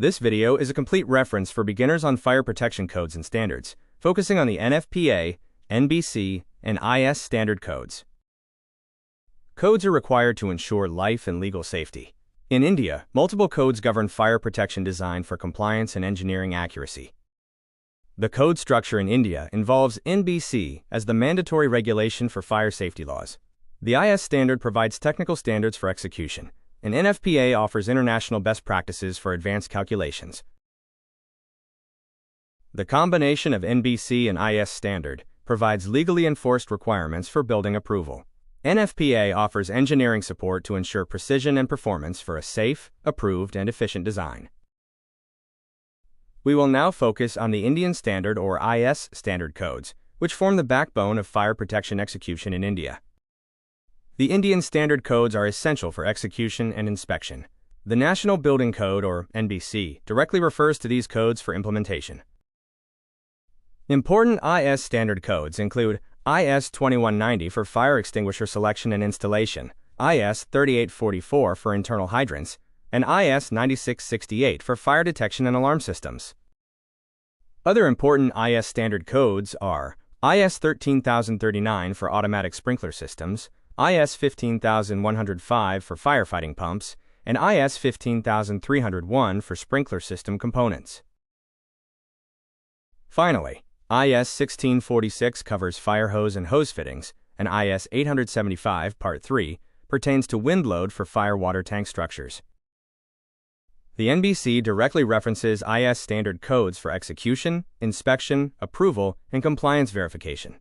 This video is a complete reference for beginners on fire protection codes and standards, focusing on the NFPA, NBC, and IS standard codes. Codes are required to ensure life and legal safety. In India, multiple codes govern fire protection design for compliance and engineering accuracy. The code structure in India involves NBC as the mandatory regulation for fire safety laws. The IS standard provides technical standards for execution, and NFPA offers international best practices for advanced calculations. The combination of NBC and IS standard provides legally enforced requirements for building approval. NFPA offers engineering support to ensure precision and performance for a safe, approved, and efficient design. We will now focus on the Indian Standard or IS standard codes, which form the backbone of fire protection execution in India. The Indian Standard Codes are essential for execution and inspection. The National Building Code, or NBC, directly refers to these codes for implementation. Important IS standard codes include IS 2190 for fire extinguisher selection and installation, IS 3844 for internal hydrants, and IS 9668 for fire detection and alarm systems. Other important IS standard codes are IS 13039 for automatic sprinkler systems, IS 15105 for firefighting pumps, and IS 15301 for sprinkler system components. Finally, IS 1646 covers fire hose and hose fittings, and IS 875 Part 3 pertains to wind load for firewater tank structures. The NBC directly references IS standard codes for execution, inspection, approval, and compliance verification.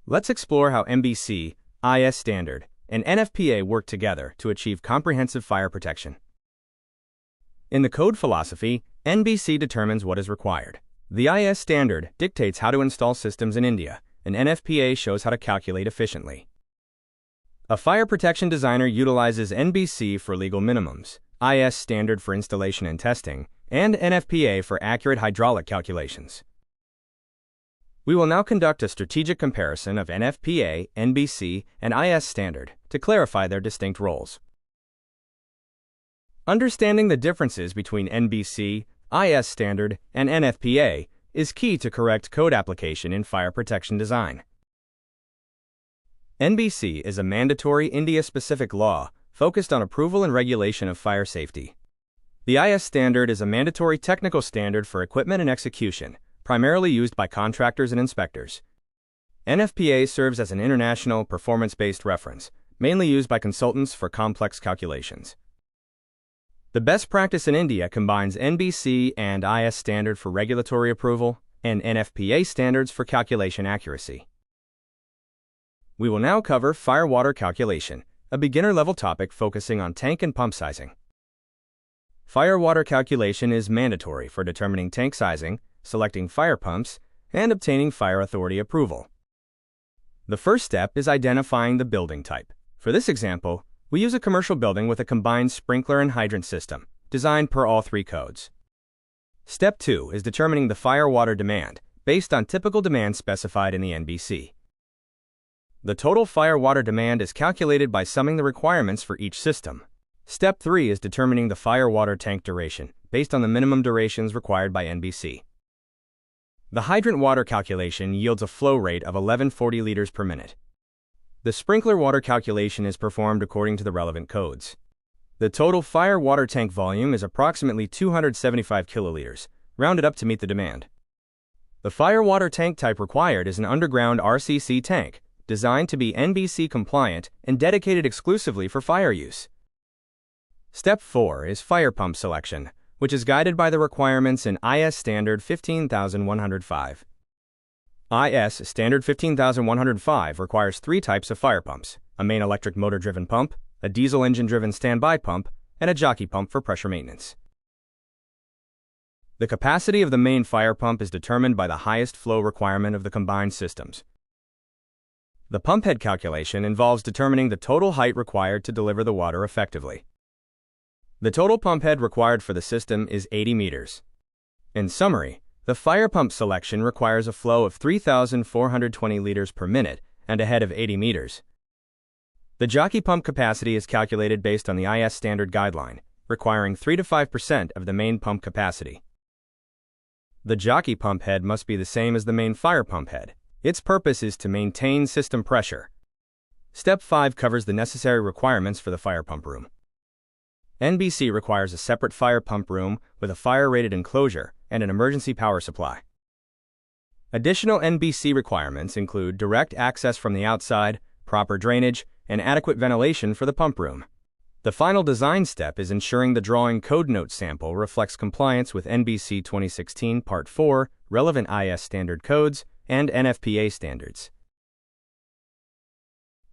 Let's explore how NBC, IS standard, and NFPA work together to achieve comprehensive fire protection. In the code philosophy, NBC determines what is required. The IS standard dictates how to install systems in India, and NFPA shows how to calculate efficiently. A fire protection designer utilizes NBC for legal minimums, IS standard for installation and testing, and NFPA for accurate hydraulic calculations. We will now conduct a strategic comparison of NFPA, NBC, and IS standard to clarify their distinct roles. Understanding the differences between NBC, IS standard, and NFPA is key to correct code application in fire protection design. NBC is a mandatory India-specific law focused on approval and regulation of fire safety. The IS standard is a mandatory technical standard for equipment and execution, primarily used by contractors and inspectors. NFPA serves as an international, performance-based reference, mainly used by consultants for complex calculations. The best practice in India combines NBC and IS standard for regulatory approval and NFPA standards for calculation accuracy. We will now cover firewater calculation, a beginner-level topic focusing on tank and pump sizing. Firewater calculation is mandatory for determining tank sizing, selecting fire pumps, and obtaining fire authority approval. The first step is identifying the building type. For this example, we use a commercial building with a combined sprinkler and hydrant system, designed per all three codes. Step 2 is determining the firewater demand, based on typical demand specified in the NBC. The total firewater demand is calculated by summing the requirements for each system. Step 3 is determining the firewater tank duration, based on the minimum durations required by NBC. The hydrant water calculation yields a flow rate of 1140 liters per minute. The sprinkler water calculation is performed according to the relevant codes. The total fire water tank volume is approximately 275 kiloliters, rounded up to meet the demand. The fire water tank type required is an underground RCC tank, designed to be NBC compliant and dedicated exclusively for fire use. Step 4 is fire pump selection, which is guided by the requirements in IS Standard 15105. IS Standard 15105 requires three types of fire pumps: a main electric motor-driven pump, a diesel engine-driven standby pump, and a jockey pump for pressure maintenance. The capacity of the main fire pump is determined by the highest flow requirement of the combined systems. The pump head calculation involves determining the total height required to deliver the water effectively. The total pump head required for the system is 80 meters. In summary, the fire pump selection requires a flow of 3,420 liters per minute and a head of 80 meters. The jockey pump capacity is calculated based on the IS standard guideline, requiring 3 to 5% of the main pump capacity. The jockey pump head must be the same as the main fire pump head. Its purpose is to maintain system pressure. Step 5 covers the necessary requirements for the fire pump room. NBC requires a separate fire pump room with a fire-rated enclosure and an emergency power supply. Additional NBC requirements include direct access from the outside, proper drainage, and adequate ventilation for the pump room. The final design step is ensuring the drawing code note sample reflects compliance with NBC 2016 Part 4, relevant IS standard codes, and NFPA standards.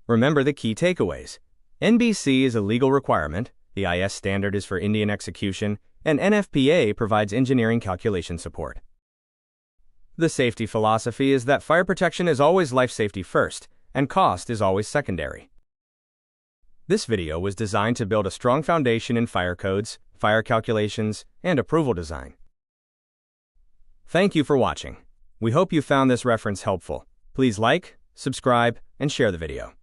Remember the key takeaways. NBC is a legal requirement, the IS standard is for Indian execution, and NFPA provides engineering calculation support. The safety philosophy is that fire protection is always life safety first, and cost is always secondary. This video was designed to build a strong foundation in fire codes, fire calculations, and approval design. Thank you for watching. We hope you found this reference helpful. Please like, subscribe, and share the video.